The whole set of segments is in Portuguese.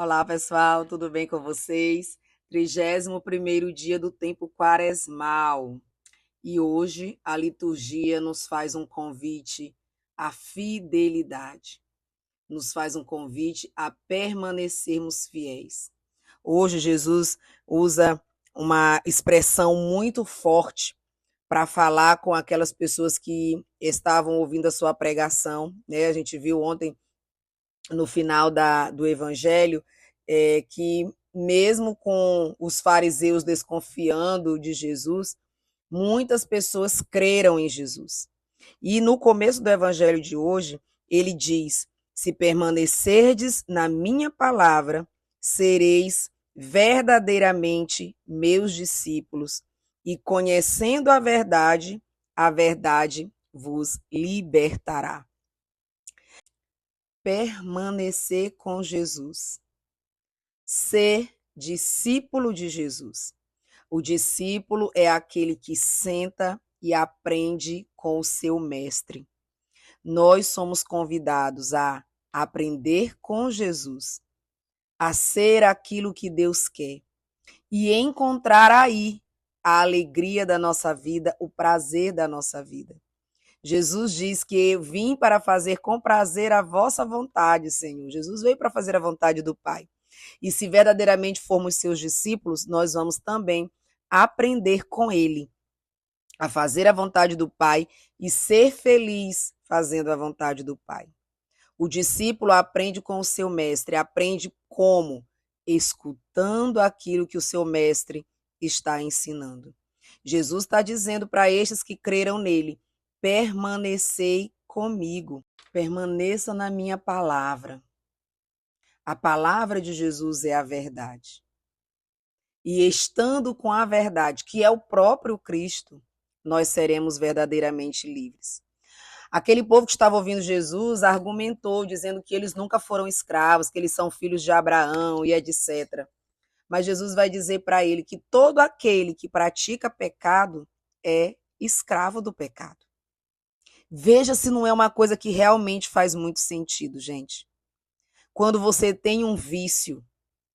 Olá, pessoal, tudo bem com vocês? 31º dia do tempo quaresmal. E hoje a liturgia nos faz um convite à fidelidade, nos faz um convite a permanecermos fiéis. Hoje Jesus usa uma expressão muito forte para falar com aquelas pessoas que estavam ouvindo a sua pregação, né? A gente viu ontem no final do Evangelho, que mesmo com os fariseus desconfiando de Jesus, muitas pessoas creram em Jesus. E no começo do Evangelho de hoje, ele diz: se permanecerdes na minha palavra, sereis verdadeiramente meus discípulos, e conhecendo a verdade vos libertará. Permanecer com Jesus, ser discípulo de Jesus. O discípulo é aquele que senta e aprende com o seu mestre. Nós somos convidados a aprender com Jesus, a ser aquilo que Deus quer e encontrar aí a alegria da nossa vida, o prazer da nossa vida. Jesus diz que eu vim para fazer com prazer a vossa vontade, Senhor. Jesus veio para fazer a vontade do Pai. E se verdadeiramente formos seus discípulos, nós vamos também aprender com Ele a fazer a vontade do Pai e ser feliz fazendo a vontade do Pai. O discípulo aprende com o seu mestre, aprende como? Escutando aquilo que o seu mestre está ensinando. Jesus está dizendo para estes que creram nele: permanecei comigo, permaneça na minha palavra. A palavra de Jesus é a verdade. E estando com a verdade, que é o próprio Cristo, nós seremos verdadeiramente livres. Aquele povo que estava ouvindo Jesus argumentou, dizendo que eles nunca foram escravos, que eles são filhos de Abraão e etc. Mas Jesus vai dizer para ele que todo aquele que pratica pecado é escravo do pecado. Veja se não é uma coisa que realmente faz muito sentido, gente. Quando você tem um vício,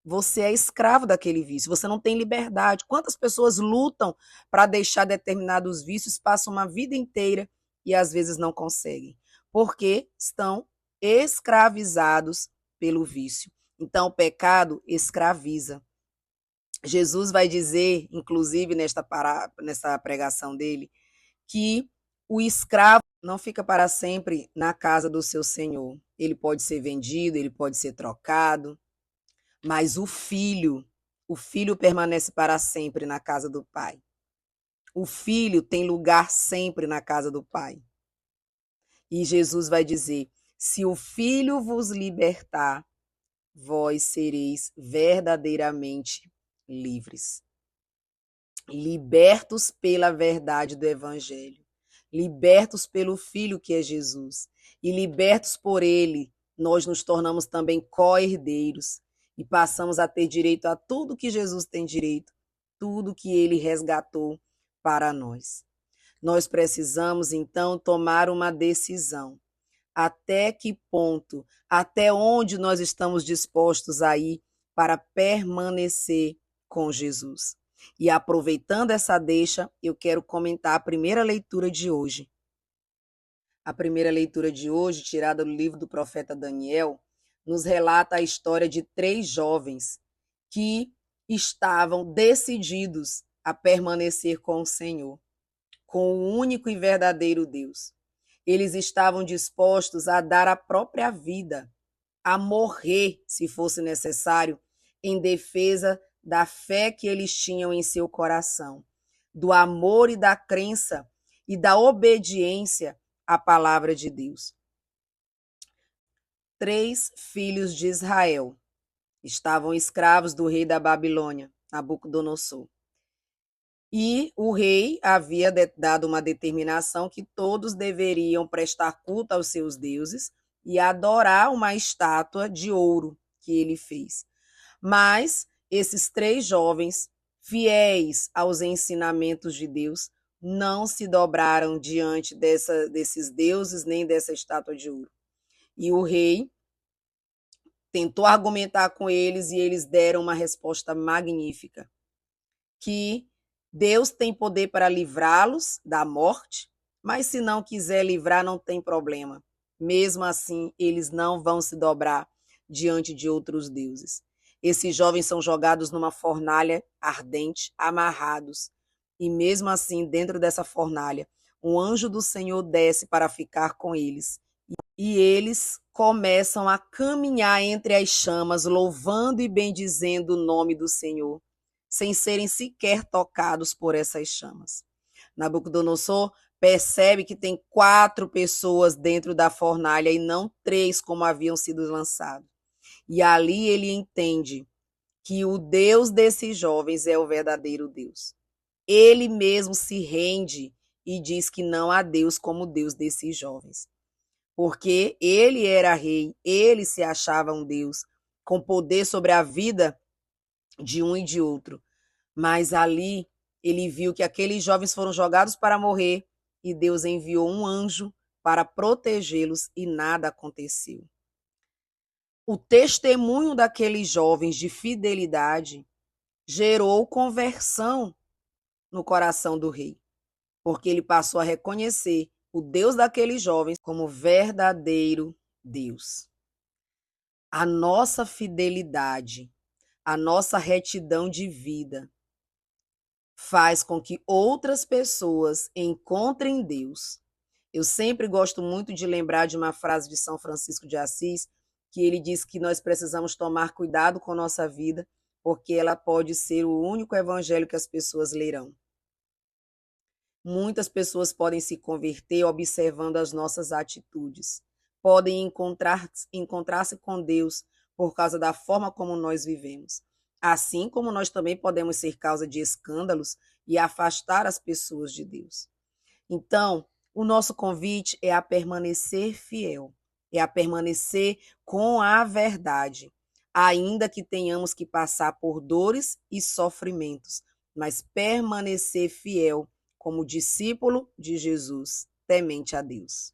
você é escravo daquele vício, você não tem liberdade. Quantas pessoas lutam para deixar determinados vícios, passam uma vida inteira e às vezes não conseguem, porque estão escravizados pelo vício. Então, o pecado escraviza. Jesus vai dizer, inclusive nessa pregação dele, que o escravo não fica para sempre na casa do seu senhor. Ele pode ser vendido, ele pode ser trocado, mas o filho permanece para sempre na casa do pai. O filho tem lugar sempre na casa do pai. E Jesus vai dizer: se o filho vos libertar, vós sereis verdadeiramente livres. Libertos pela verdade do evangelho, libertos pelo filho que é Jesus, e libertos por ele, nós nos tornamos também co-herdeiros e passamos a ter direito a tudo que Jesus tem direito, tudo que ele resgatou para nós. Nós precisamos então tomar uma decisão. Até que ponto, até onde nós estamos dispostos a ir para permanecer com Jesus? E aproveitando essa deixa, eu quero comentar a primeira leitura de hoje. A primeira leitura de hoje, tirada do livro do profeta Daniel, nos relata a história de 3 jovens que estavam decididos a permanecer com o Senhor, com o único e verdadeiro Deus. Eles estavam dispostos a dar a própria vida, a morrer, se fosse necessário, em defesa da fé que eles tinham em seu coração, do amor e da crença e da obediência à palavra de Deus. 3 filhos de Israel estavam escravos do rei da Babilônia, Nabucodonosor. E o rei havia dado uma determinação que todos deveriam prestar culto aos seus deuses e adorar uma estátua de ouro que ele fez. Mas esses 3 jovens, fiéis aos ensinamentos de Deus, não se dobraram diante desses deuses nem dessa estátua de ouro. E o rei tentou argumentar com eles e eles deram uma resposta magnífica, que Deus tem poder para livrá-los da morte, mas se não quiser livrar, não tem problema. Mesmo assim, eles não vão se dobrar diante de outros deuses. Esses jovens são jogados numa fornalha ardente, amarrados. E mesmo assim, dentro dessa fornalha, um anjo do Senhor desce para ficar com eles. E eles começam a caminhar entre as chamas, louvando e bendizendo o nome do Senhor, sem serem sequer tocados por essas chamas. Nabucodonosor percebe que tem 4 pessoas dentro da fornalha e não 3 como haviam sido lançados. E ali ele entende que o Deus desses jovens é o verdadeiro Deus. Ele mesmo se rende e diz que não há Deus como o Deus desses jovens. Porque ele era rei, ele se achava um Deus com poder sobre a vida de um e de outro. Mas ali ele viu que aqueles jovens foram jogados para morrer e Deus enviou um anjo para protegê-los e nada aconteceu. O testemunho daqueles jovens de fidelidade gerou conversão no coração do rei, porque ele passou a reconhecer o Deus daqueles jovens como verdadeiro Deus. A nossa fidelidade, a nossa retidão de vida faz com que outras pessoas encontrem Deus. Eu sempre gosto muito de lembrar de uma frase de São Francisco de Assis, que ele diz que nós precisamos tomar cuidado com nossa vida, porque ela pode ser o único evangelho que as pessoas lerão. Muitas pessoas podem se converter observando as nossas atitudes. Podem encontrar-se com Deus por causa da forma como nós vivemos. Assim como nós também podemos ser causa de escândalos e afastar as pessoas de Deus. Então, o nosso convite é a permanecer fiel, é a permanecer com a verdade, ainda que tenhamos que passar por dores e sofrimentos, mas permanecer fiel como discípulo de Jesus, temente a Deus.